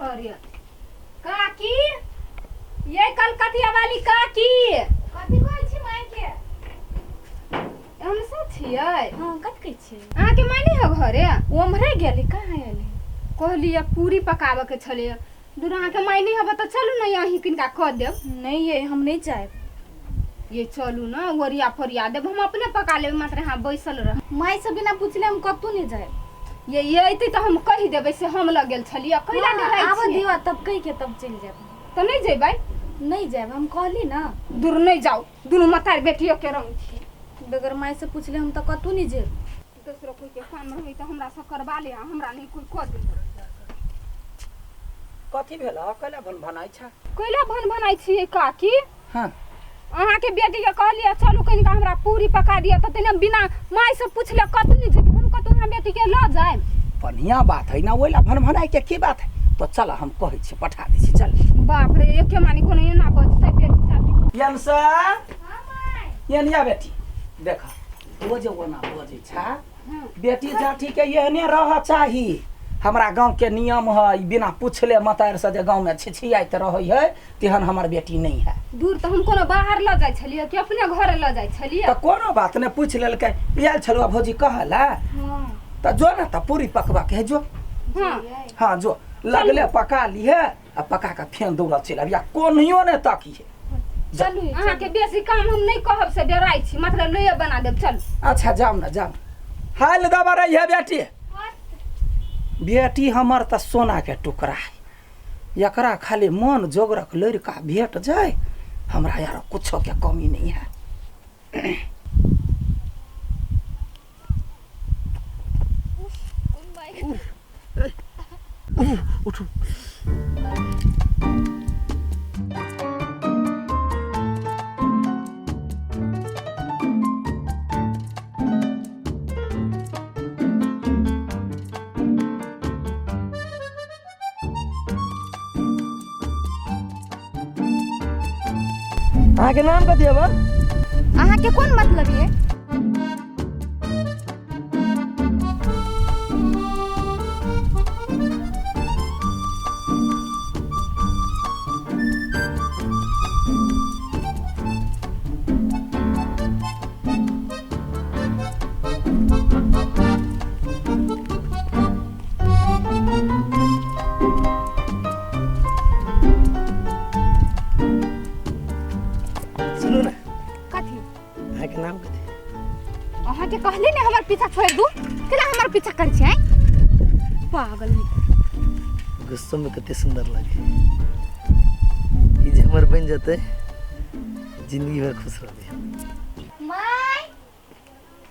घरे। काकी ये कलकतिया वाली काकी कथी कहै छी माय के? हम सब छियै। हां कथी कहै छी? अहाँ के माय नहीं है घरे? ओम्हरे गेली कहाँ एली? कहलिए पूरी पकाबे के छले। दूर अहाँ के माय नहीं हबे त चलू ना यहीं किनका कह देब। नहीं ये हम नहीं जाए। ये चलू ना वरिया फरिया देब हम अपने पका लेब मात्र यहाँ बैसल रह। माय से बिना पूछले हम कतू नहीं जाए। ये अइते त हम कहि देबै से हम लग गेल छलिए। कैला नहीं रहै आब छी? दिवा तब कहि के तब चल जाब। त नहीं जेबै? नहीं जाए हम कहली ना। दूर नहीं जाओ। दुनु मतार बेटियो के रंग छी। बगैर माय से पूछले हम त कतू नहीं जेब। दूसरो कोई के काम होई त हमरा सब करबा ले हमरा नहीं कोई कह दे। कथी भेल कैला भन भनाइ छ? कैला भन भनाइ छी काकी? हां अहाँ के बेटी के कहलिए चलू कनिका हमरा पूरी पका दिया त तने बिना माय से पूछले कतू नहीं जेबी। हम कतू हमरा बेटी के ल जाए। बढ़िया बात है ना ओला भन भनाइ के की बात है? तो चल हम कहै छी पठा दै छी चल। बाप रे एके मानी कोनो एना बजतै बेटी चाटी। यंसा हां माय यनिया बेटी देखा वो जे ओना बजै छ बेटी जाठी के एहने रह चाही। हमरा गांव के नियम है बिना पूछले मतार से जे गांव में छिछियाइत रहै है तेहन हमर बेटी नहीं है। दूर त हम कोनो बाहर ल जाय छलिए कि अपने घर ल जाय छलिए। त कोनो बात ने पूछ लेलकै आयल छलुआ भौजी कहला हां त जो ना त पूरी पकवा के जो। हां हां जो लगले पका लिए आ पका के फेन दौड़ चल अब या कोनियो ने ताकी है। चलू अहाँ के बेसी काम हम नहीं कहब से डराई छी मतलब लइए बना देब चल। अच्छा जाम ना जाम। हाल दबा रही है बेटी। बेटी हमर त सोना के टुकड़ा है। एकरा खाली मन जोगरक लड़का भेट जाए हमरा यार कुछो के कमी नहीं है। उठो अहाँ के नाम कथी है? अहाँ के कोन मतलब ये? सुनो ना कथी? अहाँ के नाम कथी? अहाँ के कहली ने हमर पीछा छोड़ दू केला हमर पीछा कर छै? पागल गुस्सो में कते सुंदर लगे। ई जे हमर बन जते जिंदगी भर खुश रहबे। माय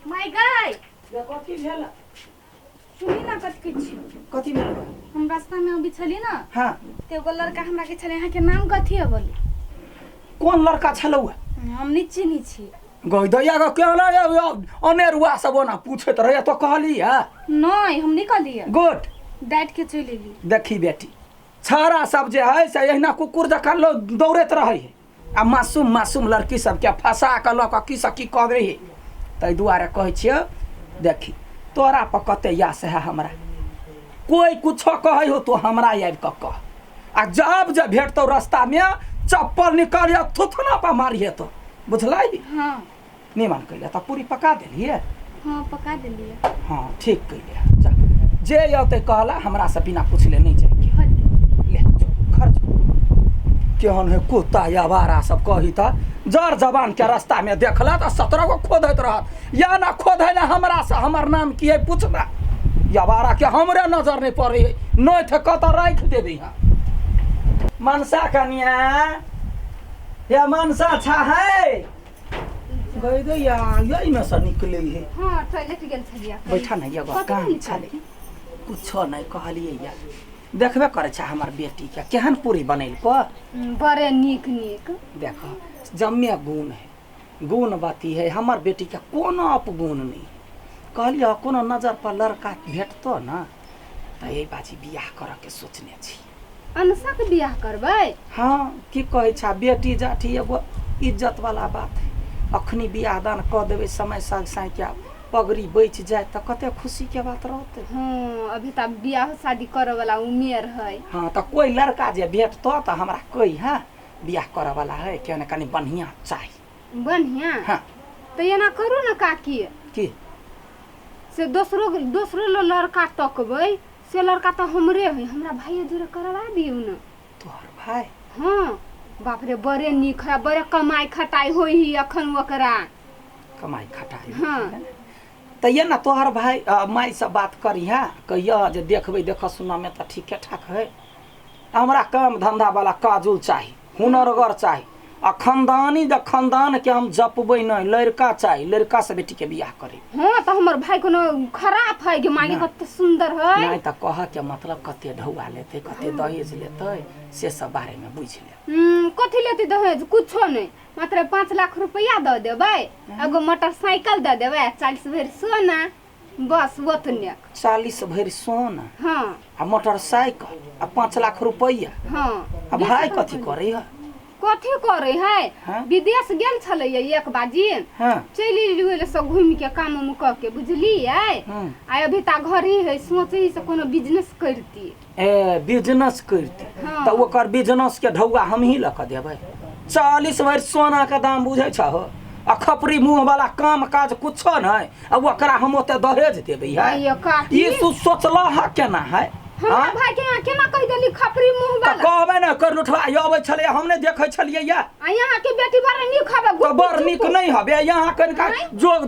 माय गाय कथी भेल? सुनी ना कथी कहै छी? कथी भेल? हम रास्ता में अभी छली ना हां ते एगो लड़का हमरा के छले अहाँ के नाम कथी है बोली? कोन लड़का छलौ? हम नीचे नी छी। गई दैया के केना अनेरुआ सब ना पूछत रहे तो कहली है। नहीं हम निकलिए गुड डाइट के चल एली। देखी बेटी छारा सब जे है से एहना कुकुर जका लो दौड़त रहे है आ मासूम मासूम लड़की सब के फंसा के ल के की सकी कह रही है। तै दुआरे कहै छियो देखी तोरा पर कते यास है हमरा। कोई कुछो कहै हो तो हमरा आबि के कह आ जब भेटतो रास्ता में चप्पल निकालिया थुथना पर मारिए तो बुझलाई? हां निमन कैले त पूरी पका देलिए। हां पका देलिए। हां ठीक कैले चल जे यते कहला हमरा से बिना पूछले नहीं जाए ले जो घर जो। केहन है कुत्ता या बारा सब कही त जर जवान के रास्ता में देखला त 17 गो खोदत रहत या ना खोदे ना हमरा से हमर नाम की है पूछना या बारा के हमरे नजर नहीं पड़े नहीं थे कत राख देबे। हां मनसा कन्या या मनसा छा है गई दो या यही में से निकले है। हां टॉयलेट गेल छलिए। बैठा ना एगो काम छले कुछो नहीं कहलिए या देखबे करे छ हमर बेटी के केहन पूरी बनैल को बड़े नीक नीक देखो जम्मे गुण है गुणवती है हमर बेटी के कोनो अपगुण नहीं। कहलिए कोनो नजर पर लड़का भेटतो ना त यही बाजी बियाह करे के सोचने छी। अनसा के बियाह करबै? हाँ की कहे छ बेटी जाठी एगो इज्जत वाला बात है। अखनी बियाह दान क देवे समय साग साइकिया पगड़ी बच जाए तो कते खुशी के बात रहते। हाँ अभी तक बियाह शादी करे वाला उमेर है। हाँ तो कोई लड़का जे भेटतो तो हमरा कोई हाँ बियाह करे वाला है क्यों ना कनी बढ़िया चाहिए। बढ़िया हाँ तो ये ना करू ना काकी की से दोसरो लड़का तकबै से लड़का तो हमरे है। हमरा भाई जोरे करवा दियो ना। तोहर भाई हाँ बाप रे बड़े निक है बड़े कमाई खटाई होई ही अखन ओकरा कमाई खटाई। हाँ तो ये ना तोहर भाई माई से बात करी है कहिया जे देखबै देख सुना में तो ठीके ठाक है। हमरा काम धंधा वाला काजुल चाहिए हुनरगर चाहिए आ खानदानी जब खानदान के हम जपबै नहीं लड़का चाहिए लड़का से बेटी के बियाह करे। हाँ तो हमर भाई कोनो खराब है कि मांगे कते सुंदर है। नहीं तो कह के मतलब कते ढौआ लेते कते दहेज लेते से सब बारे में बुझ ले। कथी लेती दहेज कुछो नहीं मात्र 5 लाख रुपया दे देबै एगो मोटरसाइकिल दे देबै 40 भरी सोना बस ओतने। 40 भरी सोना हाँ आ मोटरसाइकिल आ 5 लाख रुपया। हाँ आ भाई कथी करे है? कथी करे है हाँ? विदेश गेल छले एक बाजी हाँ चली गेल सब घूम के काम उम क के बुझलिए। आ अभी ता घर ही है सोचे से कोनो बिजनेस करती। ए बिजनेस करते हाँ। तो ओकर बिजनेस के ढौआ हम ही लक देबै। 40 भरी सोना के दाम बुझे छहो आ खपरी मुंह वाला काम काज कुछो नहीं अब ओकरा हम ओते दहेज देबै है। आइयो काकी ये तू सोचला है केना है? हमरा भाई के यहाँ केना कह देली खपरी मुंह तो वाला। कहबे ना कर लुठवा आबै छले हम ने देखै छलिए या आ यहाँ के बेटी बड़ निक हबे तो बड़ निक नहीं हबे यहाँ कनका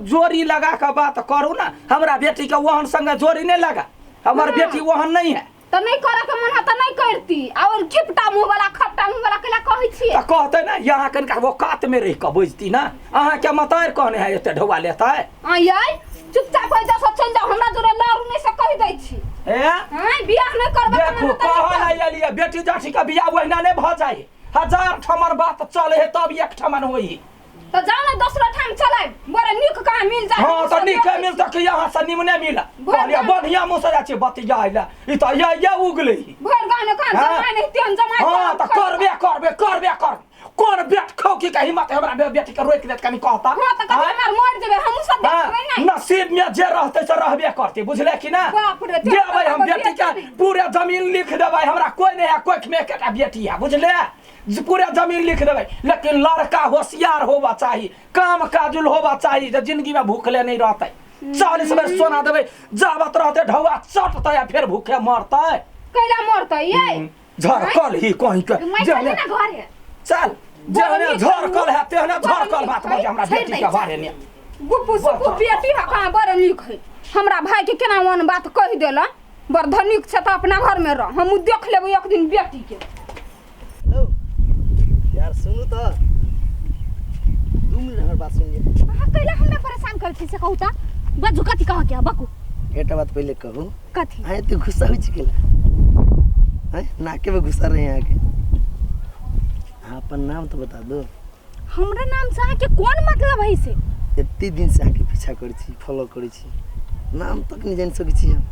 जोड़ी लगा के बात करू ना हमरा बेटी के वहन संगे जोड़ी नहीं लगा हमर बेटी वहन नहीं है। तो नहीं करे के मन त नहीं करती और खिपटा मुंह वाला खपटा मुंह वाला केला कहै छी। तो कहते ना यहाँ कनका वो कात में रह के बुझती ना अहाँ के मतार कहने है एते ढौआ लेता है। आयै चुपचाप हो जा चल जाओ हमरा जोरे लड़ू नहीं से कह दै छी। ए हां बियाह नहीं करबे देखो कह नहीं एलिए बेटी जाठी का बियाह वहिना नहीं भ जाए 1000 ठमर बात चले है तब एक ठमन होई। तो जाओ ना दूसरा ठाम चले बड़े निक कहां मिल जाए। हां तो निक मिलता कि यहाँ से निमने मिला कहलिया बढ़िया मुंह जा छी बतिया आइला ई तो ये उगले भर गाने कहां जमाई नहीं तेन जमाई। हां तो करबे कर कौन बेट खौ की का हिम्मत हमरा बेटी के रोक देत कनी कहता। हां तो कभी मार मर जेबे हम सब देखबै नहीं नसीब में जे रहते से रहबे करते बुझले कि ना। बाप रे देबै हम बेटी के पूरे जमीन लिख देबै हमरा कोई नहीं है कोई में केटा बेटी है बुझले पूरे जमीन लिख देबै लेकिन लड़का होशियार होबा चाहिए काम काजुल होबा चाहिए जो जिंदगी में भूखले नहीं रहते। 40 भरी सोना देबै जावत रहते ढौआ चटते या फिर भूखे मरते कैला मरते ये झरकल ही कहीं के मैं चले ना घर चल जेहने झरकल है तेहने झरकल बात बोल हमरा बेटी के बारे में। गुप्पू सुप्पू बेटी है कहां बड़ निक है हमरा भाई के केना वन बात कह देला बड़ धनिक छ त अपना घर में रह हम देख लेबै एक दिन बेटी के। हेलो यार सुनु तो 2 मिनट हमर बात सुनिए। हां कैला हमरा परेशान करथि से कहू त बाजू कथि कह के बकू एटा बात पहले कहूं कथि आए तू गुस्सा हो चिकेला हैं नाके में गुस्सा रहे यहाँ के अपन नाम तो बता दो। हमरा नाम से के कोन मतलब है से एते दिन से आके पीछा करै छी फॉलो करै छी नाम तक नहीं जान सकै छी हम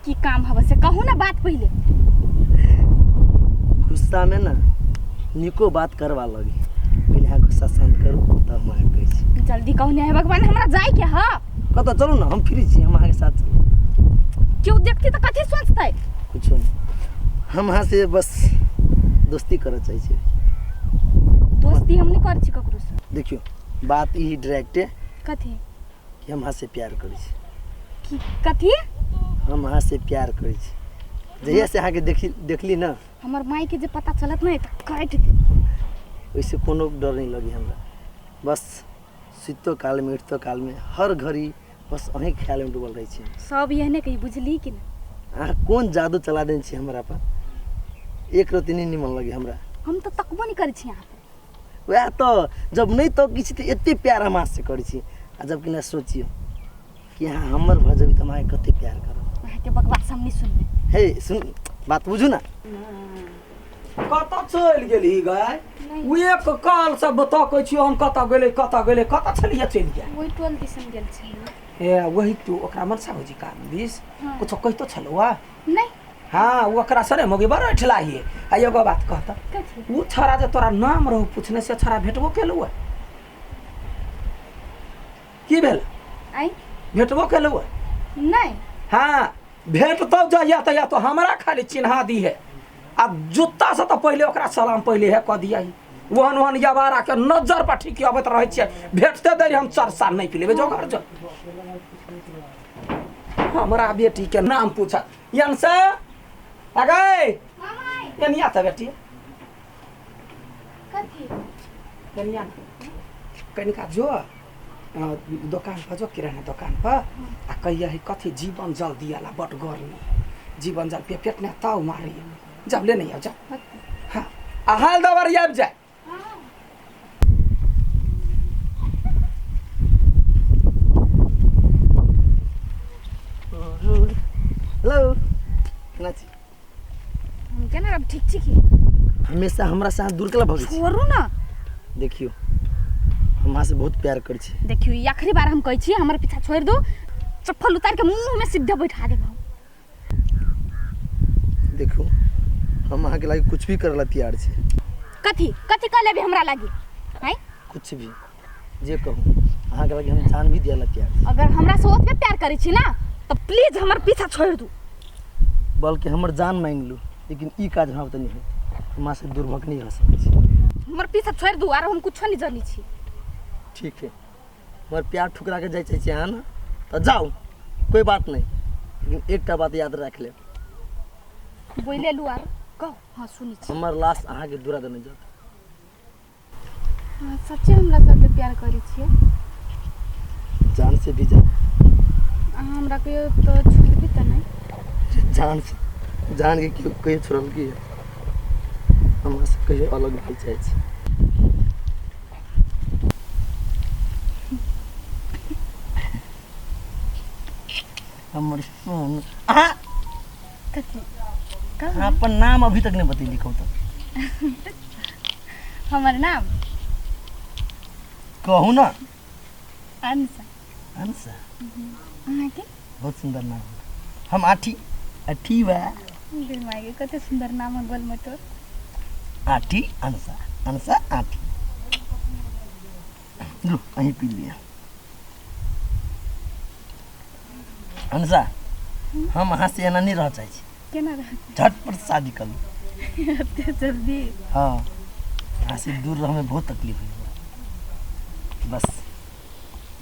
की काम हवे से कहू ना बात पहले। गुस्सा में ना निको बात करवा लगी पहले यहाँ गुस्सा शांत करू तब हम आगे कहै छी। जल्दी कहू ने भगवान हमरा जाय के ह कत चलू ना हम फ्री छी हम आगे साथ चलू। क्यों देखती तो कथि सोचतै कुछ नहीं हम यहाँ से बस दोस्ती करे चाहे छी। दोस्ती हम नहीं कर छी ककरो से। देखियो बात ई डायरेक्ट है कथि कि हम यहाँ से प्यार करै छी। की कथि हम यहाँ से प्यार करै छी जहिया से अहाँ के देखली ना हमर माई के जे पता चलत नहीं त काट दे वैसे कोनो डर नहीं लगी हमरा बस सुतो काल में उठतो काल में हर घड़ी बस अहीं ख्याल में डूबल रही छी। सब यहने कही बुझली कि ना अहाँ कौन जादू चला देन छी हमरा पर एक रति नहीं निमन लगे हमरा। हम तो तकबो नहीं करै छी यहाँ वह तो जब नहीं तो किसी तो एते प्यार हम से करै छी आ जब कि ना सोचियो कि हाँ हमर भजबी त माय कते प्यार करब वहाँ के बकवास हम नहीं सुनबे। हे सुन बात बुझू ना कत चल गेली गाय उ एक काल से बता कहै छी हम कत गेले कत छलिए चल गया वही टोल दिसन गेल छी हे वही तू ओकरा मनसा भौजी का दिस हाँ। कुछ कहितो छलवा नहीं हाँ ओकरा सरे मोगी बड़ ठलाही आ एगो बात कहता कथि उ छरा जे तोरा नाम रहू पूछने से छरा भेटबो केलुआ की भेल आई भेटबो केलू नहीं हाँ भेट तब जाइया तो या तो हमरा खाली चिन्हा दी है आ जूता से तो पहले ओकरा सलाम पहले है कह दिया वहन वहन यबारा के नजर पर ठीक अबैत रहे छियै भेटते देरी हम 4 साल नहीं पिलेबे जो घर जो हमरा बेटी के नाम पूछा यन से अगे यनिया त बेटी कथी यनिया कनिका जो दुकान पर जो किराना दुकान पर आ कहिया है कथी जीवन जल दियाला बट गर्मी जीवन जल पे पेट ने ताव मारी जब ले नहीं आ जा हां आ हाल दवर आब जाए हेलो केना छी हम केना अब ठीक छी की हमेशा हमरा से दूर कला भगे छी छोड़ू ना देखियो हम अहाँ से बहुत प्यार कर छी देखियो ई आखिरी बार हम कहै छी हमर पीछा छोड़ दो चप्पल उतार के मुंह में सीधा बैठा देबो देखो हम अहाँ के लागी कुछ भी करला तैयार छी कथी कथी कर लेबे हमरा लागी हैं कुछ भी जे कहूँ अहाँ के लागी हम जान भी दियाला तैयार अगर हमरा से ओतबे प्यार करै छी ना तो प्लीज हमर पीछा छोड़ दू बल्कि हमर जान मांग लू लेकिन ई काज हमरा नहीं है हम से दूर भग नहीं रह सकै छी हमर पीछा छोड़ दू आर हम कुछ नहीं जानी छी ठीक है हमर प्यार ठुकरा के जाय छी अहाँ ना तो जाओ कोई बात नहीं लेकिन एकटा बात याद रख ले बोले लू आर कहो हां सुनी छी हमर लाश अहाँ के दूरा देने जात हां सच्चे हमरा साथे प्यार करै छियै जान से भी जा हमरा के तो छोड़ भी त नहीं जान के क्यों कहीं छोड़ल की हमरा से कहीं अलग नहीं चाहे छी हमर सुन कथी हाँ, अपन नाम अभी तक नहीं बतैली कहू तो हमर नाम कहू ना अंसा अंसा अहाँ के बहुत सुंदर नाम हम आठी अठी बा दिमाग के कते सुंदर नाम है गोल मटोर आठी अंसा अंसा आठी लो अहीं पी लिया अंसा हम अहाँ से एना नहीं रह चाहे छी केना रह झटपट शादी कर लो एते जल्दी हाँ अहाँ से दूर रह में बहुत तकलीफ हुई बस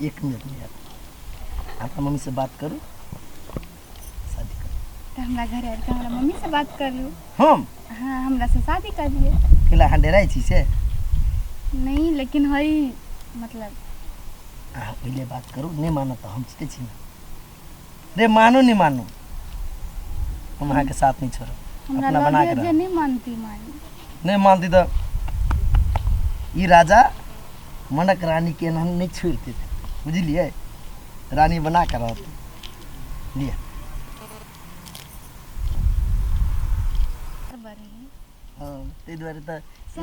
1 मिनट में यार आपका मम्मी से बात करो शादी करो तो हमरा घर आके हमरा मम्मी से बात कर लूं हम हाँ हमरा से शादी कर लिए केला हाँ डेराई छी से नहीं लेकिन हई मतलब हाँ पहले बात करो नहीं मानो तो हम चीते छी ना रे मानो नहीं मानो हम अहाँ के साथ नहीं छोड़ो हमरा अपना बना के लगे जे रहो नहीं मानती मानी नहीं मानती तो ये राजा मनक रानी के नाम नहीं छोड़ते थे बुझलिए रानी बना कर रहते लिया हाँ ते द्वारे तो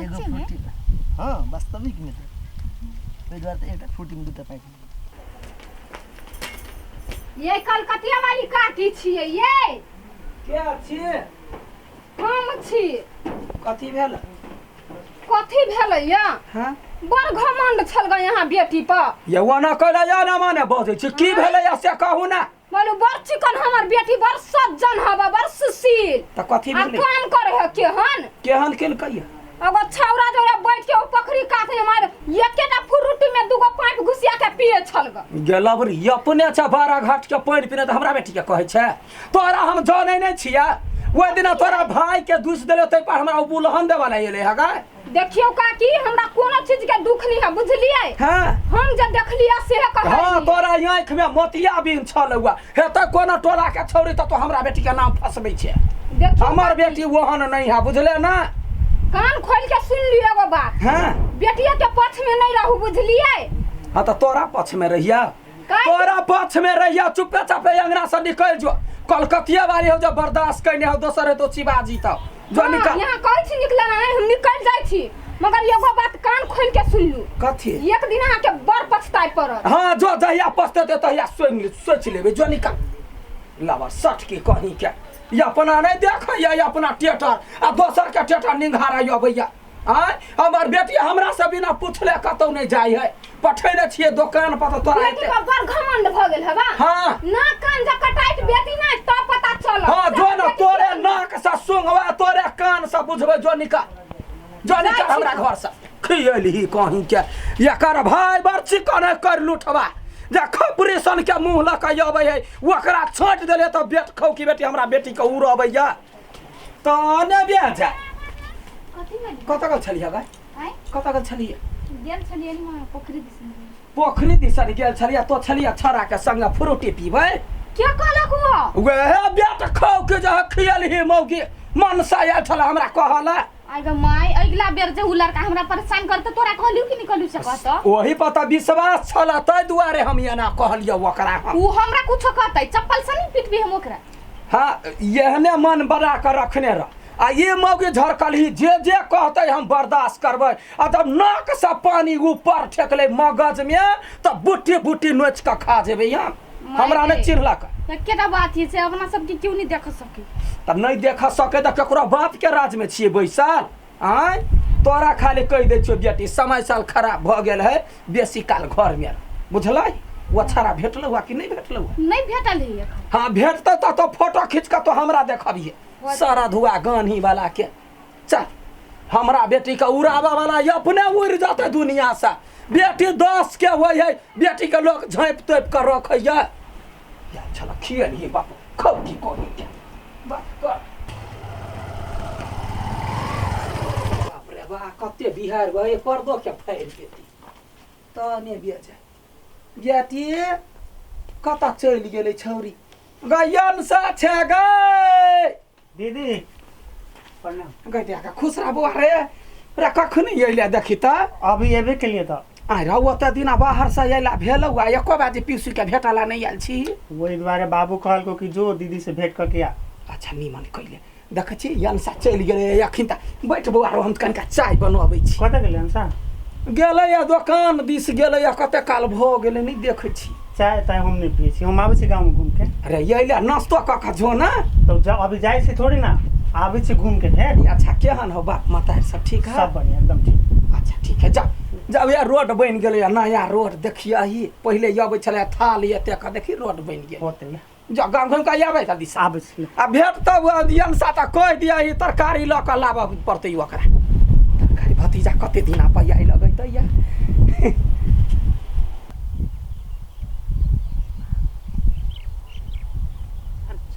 एगो सच्चे में? फूटी हाँ वास्तविक में तो ते द्वारे तो एक फूटी में 2टा पैक ये कलकतिया वाली काकी छियै ये के छी हम छी कथी भेल कथी भेलै या हां बड़ घमंड छल ग यहाँ बेटी पर ये वना कहला या ना माने बजै छी की भेलै या से कहू ना बोलू बड़ चिकन हमर बेटी बड़ सज्जन हवा बड़ सुशील त कथी आ भेलै काम करे है केहन केल कहिया एगो छौरा जोरा बैठ के ओ पोखरी कात में मार एकेटा फुरुटी में दूगो पाइप घुसिया के पिए छल ग गेलबरी अपने छ बारा घाट के पानि पीने त हमरा बेटी के कहै छै तोरा हम जानै नै छिया ओइ दिन तोरा भाई के दूस देले तै पर हमरा बुलहन देवा ला एले हगा देखियो काकी हमरा कोनो चीज के दुख नहीं है बुझलिए हां हम जे देखलिए से कहै हां तोरा आँख में मोतिया बिन छल हुआ हे त कोनो टोला के छौरी त तो हमरा बेटी के नाम फसबै छै देखियो हमर बेटी ओहन नहीं है बुझले ना कान खोल के सुन लियो एगो बात हां बेटिया के पक्ष में नहीं रहू बुझलिए हां त तोरा पक्ष में रहिया काहे? तोरा पक्ष में रहिया चुपे चापे अंगना से निकल जो कलकतिया वाली हो जो बर्दाश्त करने हो दोसर तो चिबाजी त जो हाँ, निकल यहाँ कहै छी निकले नहीं हम निकल जाय छी मगर एगो बात कान खोल के सुन लू कथी एक दिन अहाँ के बड़ पछताय पड़त हाँ जो जहिया पछते तहिया सोच लेबे जो निकल लावा सट के कहीं के ये अपना नहीं देख ये अपना टेटर आ दोसर के टेटर निंघारा यो भैया आय हमर बेटी हमरा से बिना पूछले कतौ नहीं जाय है पठैले छियै दुकान पर तो तोरा बेटी पर बड़ घमंड भ गेल हवा हां ना कान जा कटाइत बेटी ना तो पता चल हां जो न तोरे नाक से सुंगवा तोरे कान से बुझबे जो निकाल हमरा घर से खियली कहीं के एकर भाई बड़ चिकन कर लुठवा जे खपरेशन के मुंह ल के अबै है ओकरा छोट देले त बेट खौ की बेटी हमरा बेटी के उड़बै या त ने बिया जा कथि में कत गल छलिया गय आय कत गल छलिया गेल छलिए नि पोखरी दिस पोखरी दिसन गेल छलिया तो छलिया छड़ा के संग फ्रूटी पीबै क्या कहलक हो वह बेट खौ के जे खियली मौगी मनसा आयल छला हमरा कहला आइगा माय अगला बेर जे उ लड़का हमरा परेशान करत तोरा कहलियो कि नहीं कहलियो से कहत ओही पता विश्वास छला तै दुआरे हम एना कहलियो ओकरा हम उ हमरा कुछो कहतै चप्पल से नहीं पिटबी हम ओकरा हां यहने मन बना कर रखने रह आ ये मौगी झरकलही जे कहते हम बर्दाश्त करबै आ तब नाक से पानी ऊपर ठेकले मगज में त बुट्टी बुट्टी नोच के खा जेबै हम हमरा नहीं चिन्हलक केटा बात है से अपना सब के क्यों नहीं देख सके त नहीं देख सके त केकरो बाप के राज में छिए बैसल आय तोरा खाली कह दे छियो बेटी समय साल खराब भ गेल है बेसी काल घर में बुझलै वो छाड़ा भेटलौ कि नहीं भेटलौ नहीं भेटल है एखन हां भेटत त फोटो खींच के तो हमरा देखबिए सारा धुआ गान्ही वाला के चल हमरा बेटी का उड़ावा वाला अपने उड़ जाते दुनिया से बेटी 10 के होय है बेटी के लोग झाँप तोप कर रखे या चल खियली बाप खौ की कोनी के बाप कर बाप रे बा कते बिहार भए पर्दो के फैल बेटी तने बेजे बेटी कता चल गेलै छौरी गयन सा छे गय दीदी प्रणाम गय का खुश रहबो रे रे कखन अइले देखि त अभी एबे के लिए तो आ रहू त दिना बाहर से अइला भेलौ आ एको बाजे पीसू के भेटला नहीं आयल छी वही द्वारे बाबू कहल को कि जो दीदी से भेंट करके आ अच्छा निमन कइले देख छी यनसा चल गेले अखिन त बैठ बौआ हम कनका चाय बनबै छी कत गेले हमसा गेले या दुकान दिस गेले या कते काल भ गेले नहीं देखे छी चाय ताय हम नहीं पिए छी हम आबै छी गांव में घूम के अरे अइले नाश्तो क के जो ना तो जब अभी जाए छी थोड़ी ना आबै छी घूम के ढेर अच्छा केहन हो बाप माता सब ठीक है सब बढ़िया एकदम ठीक अच्छा ठीक है जा जब यार रोड बन गेलै नया रोड देखिए ही पहले आबै छलै थाल एते का देखी रोड बन गेल होते जा गांव घुम के आबै जल्दी से आबै छी आ भेट तब यनसा त कह दिया ही तरकारी ल के लाबऽ पड़तै ओकरा तरकारी भतीजा कते दिना पर आई लगैतै या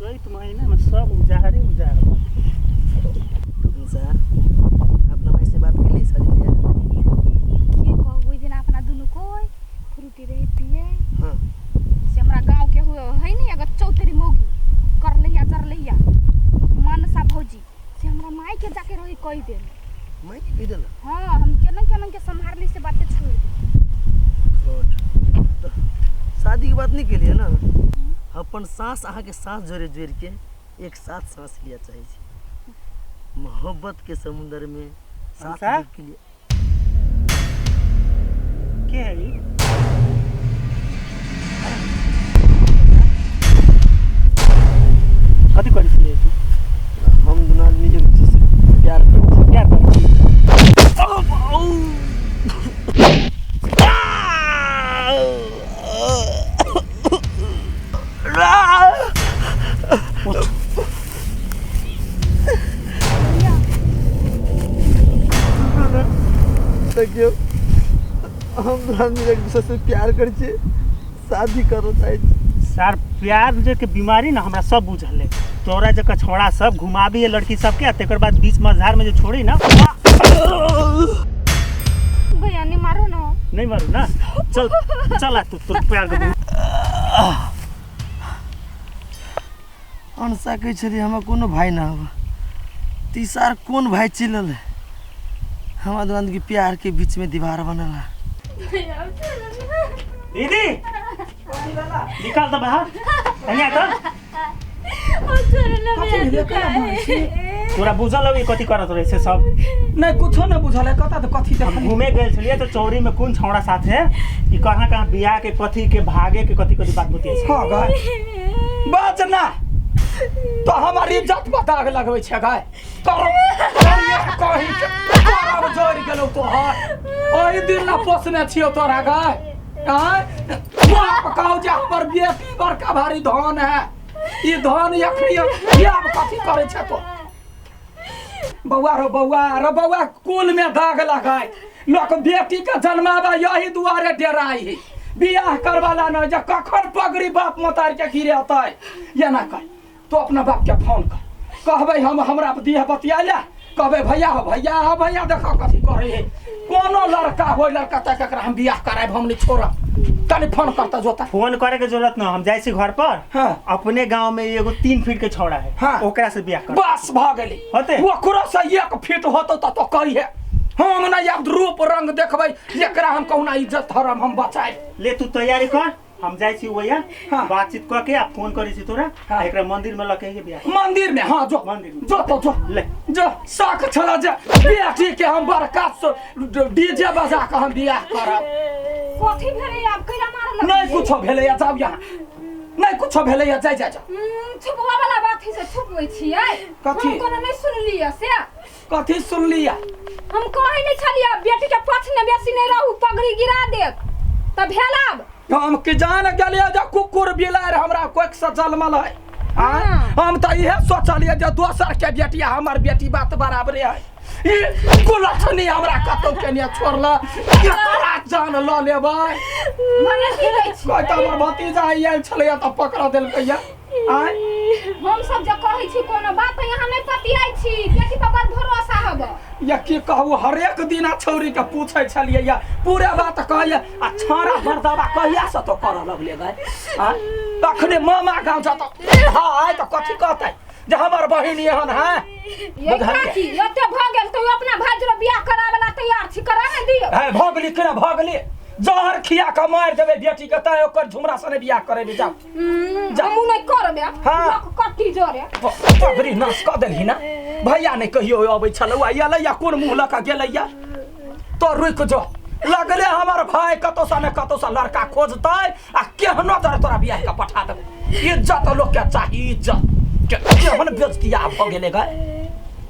चैत महीना में सब उजाड़े उजाड़ हमसा अपना भाई से बात के लिए शादी किया के कहू दिन अपना दुनु कोई फ्रूटी रहे पिए हां से हमरा गांव के हुए है नहीं अगर चौतरी मौगी कर लैया जर लैया मनसा भौजी से हमरा माई के जाके रही कह दे मैं नहीं दे हां हम केनन के संभारली से बातें छोड़ दी तो शादी की बात नहीं के लिए ना अपन सांस अहाँ के सांस जोड़े जोड़ के एक साथ सांस लिया चाहिए छी मोहब्बत के समुद्र में सांस हमसा? लेने के लिए के है ई? कथी करी छी तू हम दोनों आदमी जो से प्यार करते हैं क्या करी छी देखियो हम दोनों आदमी एक दूसरे से प्यार करे छी शादी करो चाहे सर प्यार जे के बीमारी ना हमरा सब बुझल है तोरा जका छोड़ा सब घुमाबी है लड़की सबके आ तेकर बाद बीच मझधार में जो छोड़ी ना भैया नहीं मारो ना नहीं मारू ना चल चला तू तोर प्यार दे अनसा कह छली हमरा कोनो भाई ना हवा तीसर कौन भाई चिलल है हमारा दोनों के प्यार के बीच में दीवार बनला दीदी निकाल तो बाहर यहाँ तो तोरा बुझल हो कथी करत रहे से सब नहीं कुछो नहीं बुझल है कता तो कथी हम देखली घूमे गए छलिए तो चौरी में कौन छौड़ा साथ है कि कहाँ बियाह के कथी के भागे के कथी कथी बात बतियाई हां गए बात ना तो हमारी इज्जत बता के लगबै छै गए करो कहीं करब जो तोहर ओही दिन ला पोसने छियो तोरा गाय बाप कहू जे हमर बेटी बड़का भारी धन है ई धन एखनी आब कथी करे छै तो बौआ रो बौआ कुल में दाग लगाय लोक बेटी के जन्मावा यही दुआरे डेराई है बियाह करवाला न जे कखन पगड़ी बाप मतार के गिरेतै ये ना कर तो अपना बाप के फोन कर कहबै हमरा दिया बतियाला कहबै भैया देखो कथी करे है कोनो लड़का होय लड़का तक एकरा हम बियाह कराब हम नहीं छोड़ब तनी फोन करता जोता फोन करे के जरूरत न हम जाई छी घर पर हाँ। अपने गांव में एगो 3 फीट के छौड़ा है हाँ। ओकरा से बियाह कर बस भ गेली होते ओकरो से 1 फीट होतो त तो कही है हम ना याद रूप रंग देखबै एकरा हम कहूना इज्जत धर्म हम बचाए ले तू तैयारी कर हम जाई छी ओया हाँ। बातचीत क के आ फोन करी छी तोरा हाँ। एकरा मंदिर में लके के बियाह मंदिर में हाँ जो मंदिर में। जो ले जो साख छला जे बेटी के हम बड़का डीजे बजा के हम बियाह करब कथी भेलै आब कैला मारल नहीं कुछो भेले या जाओ यहाँ नहीं कुछो भेले या जा छुपवा वाला बात है से छुपबै छियै कथी? हम कोनो नहीं सुनलियै से कथी सुन लिया हम कहै नहीं छलियै बेटी के पछ ने बेसी नहीं रहू पगड़ी गिरा देत त भेलाब हम के जान गेलिए जे कुकुर बिलार हमरा कोक से जन्मल है हम तो इहे सोचलिए जे दोसर के बेटी हमर बेटी बात बराबर है ई कुलछनी हमरा कतौ के ने छोड़ला एकरा जान ल लेबै मने की कहै छी कोई त हमर भतीजा आइल छले त पकड़ा देलकै या हम सब जे कहै छी कोनो बात यहाँ नहीं पतियाई छी बेटी पर बड़ भरोसा हब या की कहू हरेक दिन आ छौरी के पूछै छलिए या पूरा बात कहैया आ छाड़ा बरदावा कहिया से तो कर लगले गए तखने मामा गांव जा त हाय त कथी कहतै जे हमर बहिन एहन है ये काकी एते भ गेल तो अपना भाजरो बियाह करावेला तैयार छी करा नहीं दियो है भगली केना भगली जहर खिया के मार देबे बेटी के तय ओकर झुमरा सने बियाह करेबे जाओ हमू नहीं करबे हाँ। कट्टी जोरे बबरी नाश क देलही ना भैया ने कहियो अबै छलौ आइले या कोन मुंह लका गेलै या तो रुक जो लगले हमर भाई कतो सा लड़का खोजतै आ केहनो तर तोरा बियाह के पठा देबे इज्जत लोग के चाहिए इज्जत केहन बेइज्जती आ भ गेले गए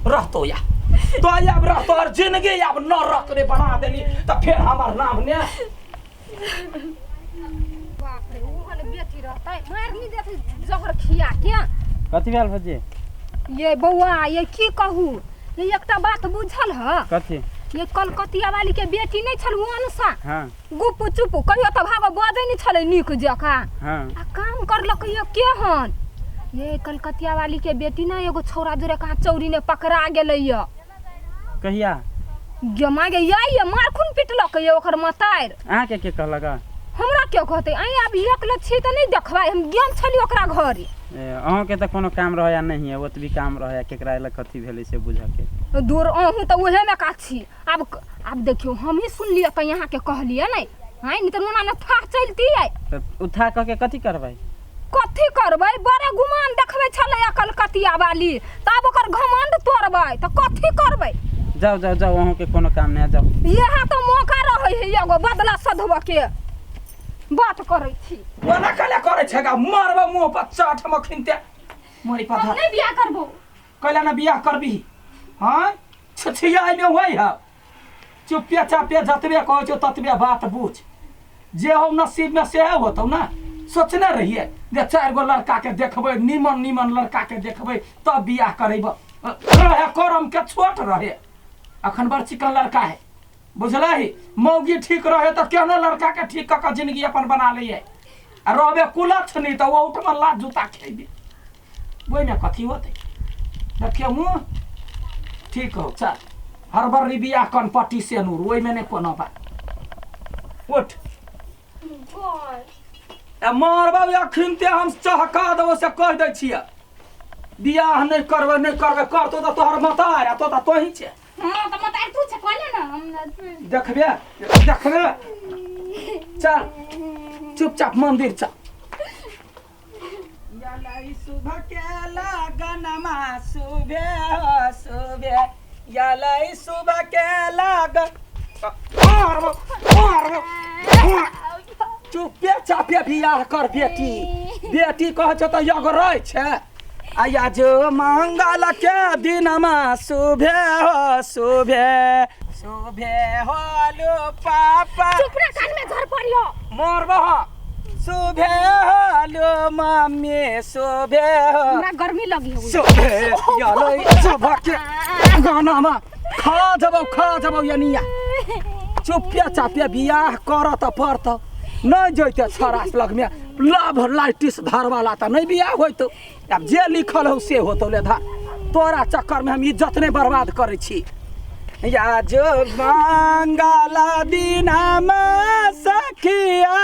रहतो या तो अब रहतो और जिंदगी अब न रख रे बना देली त फिर हमर नाम ने बाप रे ओहन बेटी रहतै मार नहीं देत जहर खिया के कथी भेल भजी ये बौआ ये की कहू ये एकटा बात बुझल ह कथी ये कलकतिया वाली के बेटी नहीं छल अनुसा हाँ गुप चुप कहियो त भाग बजै नहीं छलै नीक जका हाँ आ काम करलक ये केहन ये कलकतिया वाली के बेटी ना एगो छौरा जोरे कहाँ चौरी ने पकड़ा गेलै य कहिया गमा गे ये मारखुन पिटलक ये ओकर मतार अहाँ के कहलक हमरा क्या कहते आई अब एक लच्छी त नहीं देखबै हम गेल छली ओकरा घर अहाँ के त कोनो काम रह या नहीं है ओतबी काम रह या केकरा लग कथी भेलै से बुझ के दूर अहूँ त उहे में का छी अब देखियो हम ही सुन लिया त यहाँ के कहलिए नहीं हां नहीं त मोना ने था चलती है त उठा क के कथी करबै कथी करबै बड़े गुमान देखबै छलै कलकतिया वाली तब ओकर घमंड तोड़बै त कथी करबै जाओ अहाँ के कोनो काम नहीं जाओ यहाँ तो मौका रहै है एगो बदला सधब के बात करै छी ओना कले करे छगा मारबा मुंह पर चाट मखिनते मोरी हम पधा नहीं बियाह करबो कैला ना बियाह करबी हां छछिया में होई है चुपिया चापिया जतबे कहै छौ ततबे बात बुझ जे हो नसीब में से होतौ ना सोचने रहिए जे 4 गो लड़का के देखबै निमन लड़का के देखबै तब बियाह करैब रहे करम के छोट रहे अखन बड़ चिकन लड़का है बुझलही मौगी ठीक रहे तो केहनो लड़का के ठीक क जिंदगी अपन बना लिए आ रहबे कुलछ नहीं तो वो उठमा लात जूता खेबे ओइ में कथी होतै देखियो मुंह ठीक हो चल हरबर बियाह कन पट्टी से नूर ओइ में नहीं कोनो बात उठ ए मारबा अखन ते हम चहका देबो से कह दै छियै बियाह नहीं करबै करतो त तोहर मतार आ तो त तोही छे हां त मतार तू छ कहले ना हम देखबे चल चुपचाप मंदिर चल यालाई सुबह के लगनमा सुबह यालाई सुबह के लगन चुपे चापे बियाह कर बेटी कह छ त यगरै छै आया जो मंगल के दिनमा सुबह शुभे होलो पापा चुप रे कान में झर परियो मोर बहा शुभे होलो मम्मी शुभे हो हमरा गर्मी लगी हो शुभे यालो शुभ के गाना में खा जब यनिया चुपिया चापिया बियाह करत परत नहीं जैते छरास लगमे लाभ लाइटिस धरवाला त नहीं बियाह होइत अब जे लिखल हो से होतो ले धर तोरा चक्कर में हम इज्जत नहीं बर्बाद करे छी या जो मंगला दिनमा सखिया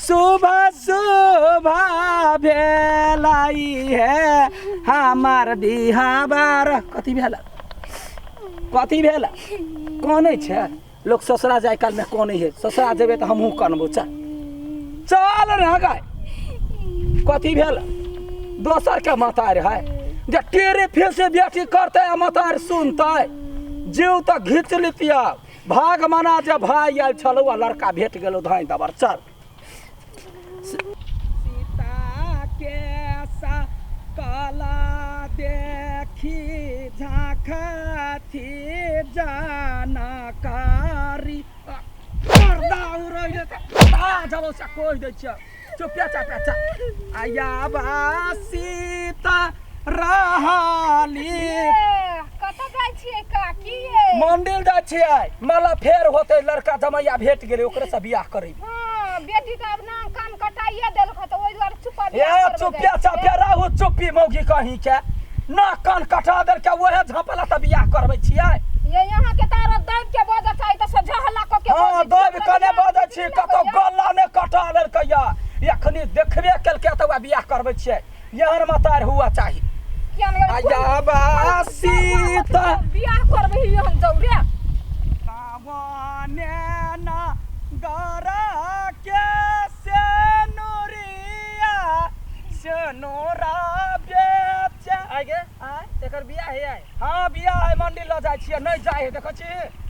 शुभ भेलाई है हमार बिहाबार कथी भेल कोने छै लोग ससुरा जाय काल में कोने है ससुरा जेबे तो हमहू कनबो चल ना गाय कथी भेल दोसर के मतार है जे तेरे फिर से बेटी करते मतार सुनते जीव तो घीच लितिया भाग मना जे भाई आयल छलो आ लड़का भेट गेलो धाई दबर चल सीता के सा काला देखी झांकथी जानकारी पर्दा उड़ै आ जब से कोई दै छ चुपिया चापा आया बा सीता रहली कत जाय छियै काकी मंदिर जाय छियै मला फेर होते लड़का जमैया भेट गेलै ओकरे से बियाह करै हां बेटी त अब नाम कान कटाइए देलक त ओइ दुआरे चुपा ए चुपिया चापा रहू चुप्पी मौगी कहीं के ना कान कटा देल के ओहे झपला त बियाह करबै छियै ये यहाँ के तारा दैव के बजा छै त से झहला क के हां दैव कने बजै छी कतो गल्ला ने कटा देल के या एखनी देखबे केल के त बियाह करबै छियै यहर मतार हुआ चाहिए आया बा सीता बियाह करबै यहन जौरे कावने ना गरा के से नोरा बेच आगे एकर बियाह है हां बियाह है मंदिर ल जाय छियै नहीं जाय है देख छी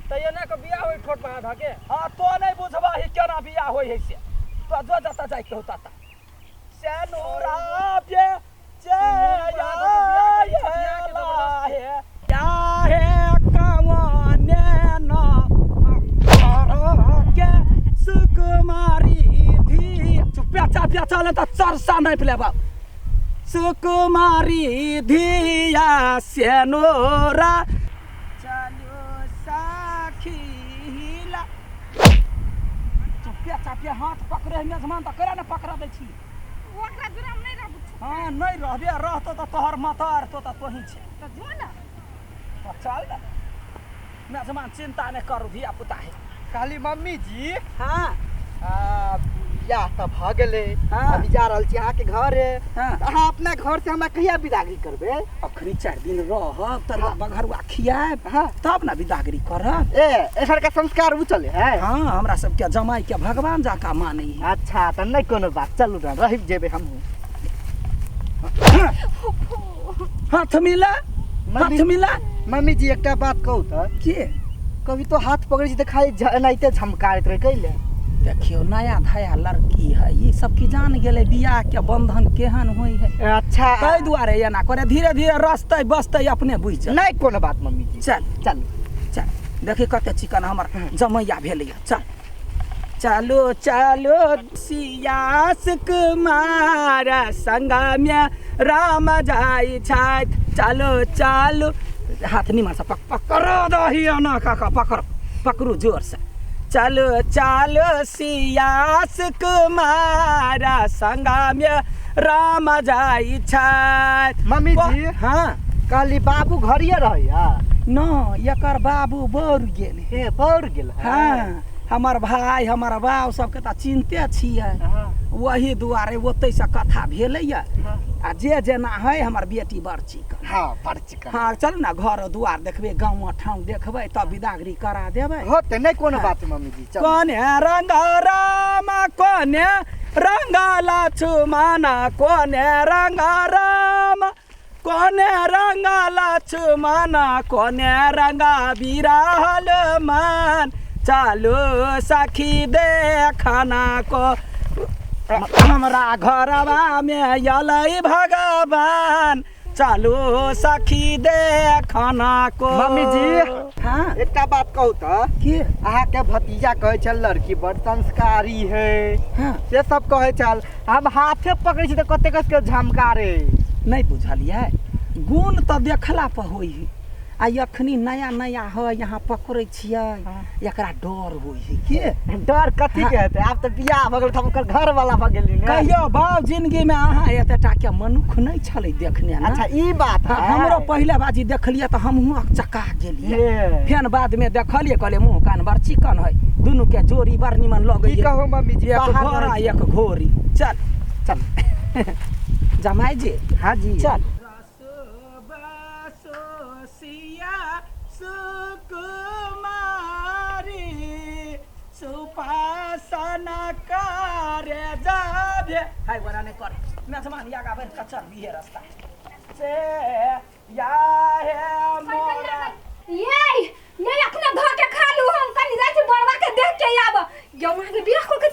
त एने के बियाह होय ठोट बहा धके हां तो नहीं बुझबा ही केना बियाह होय है से तो जो जता जाय के होता से नोरा बेच या है कावने ना के सुकुमारी धी चुपिया चापिया चले त चरसा नहीं पिले बाप सुकुमारी धिया सेनोरा चलो साखीला चुपिया चापिया हाथ पकड़े मेजमान त करे न पकड़ा दै छी ओकरा दुराम नहीं रहबू हां नहीं रहबे रहतो त तोहर मतार तो त तोही छे त जो ना तो चल ना मेजमान चिंता नहीं करू धिया पुता है काली मम्मी जी हां या त भ गेले हाँ। अभी जा रहल छी अहाँ के घर है हाँ। अहाँ अपना घर से हमरा कहिया विदागरी करबे अखरी 4 दिन रहब त बघरुआ खियाब हाँ। तब ना विदागरी करब एकर का संस्कार उ चले है हां हमरा सब के जमाई के भगवान जाका मानै है अच्छा त नहीं कोनो बात चलू न रहि जेबे हम हाथ मिला मम्मी जी एकटा बात कहू त के कभी तो हाथ पकड़े छी त खाली एनाइते झमकारत रहे कैले देखियो नया धया लड़की है ये सब की जान गेले बियाह के बंधन केहन होई है अच्छा तै दुआरे एना करे धीरे धीरे रस्ते बसते अपने बुझ जा नहीं कोनो बात मम्मी जी चल देखी कते चिकन हमर जमैया भेलै चलो सियास कुमार संग में राम जाई छाइत चलो हाथ निमा से पकड़ दही ना काका पकड़ू जोर से चलो सियास कुमार संग में राम जाई छाइत मम्मी जी हाँ कहली बाबू घरिए रहैया न एकर बाबू बढ़ गेल हे बढ़ गेल हाँ हमार भाई हमार बाप सबके त चिन्ते छियै वही दुआरे ओतै से कथा भेलैया आ जे जेना है हमार बेटी बड़ चिकन हाँ बड़ चिकन हाँ चल ना घर दुआर देखबे गाँव ठाम देखबे तब विदागरी करा देबै होते नहीं कोनो बात मम्मी जी चल कोने रंग राम कोने रंग लक्ष्मण कोने रंग राम कोने रंग लक्ष्मण कोने रंग बिरहल मान चलो सखी देखना को हमरा घरवा में अलै भगवान चलो सखी देखना को मम्मी जी हाँ एकटा बात कहू तो के अहाँ के भतीजा कहे चल लड़की बड़ संस्कारी है हाँ से सब कहे चल हम हाथे पकड़े छी तो कते कस के झमकारे नहीं बुझलियै गुण तो देखला पर होई है आ अखनी नया नया है यहाँ पकड़े छियै एकरा डर होई है के डर कथी के हेतै आब तो बियाह भ गेल त ओकर घर वाला भ गेली ने कहियो बाप जिंदगी में अहाँ एतेटा के मनुख नहीं छलै देखने ना अच्छा ई बात है हमरो पहले बाजी देखलिए तो हमहूँ चका गेलिए ये। फेन बाद में देखलिए कहले मुंह कान बड़ चिकन है दुनू के जोड़ी बड़ निमन लगे की कहू मम्मी जी एक बाहर घोड़ा रही। एक घोड़ी चल चल जमाई जी हाँ जी चल सुपासना करे जाबे हाय वरा ने कर मेहमान या गाबे कचर भी है रास्ता से या है मोरा ये अखने धो के खा लू हम कनी जाय छी बड़वा के देख के आब गेमा के बियाह को के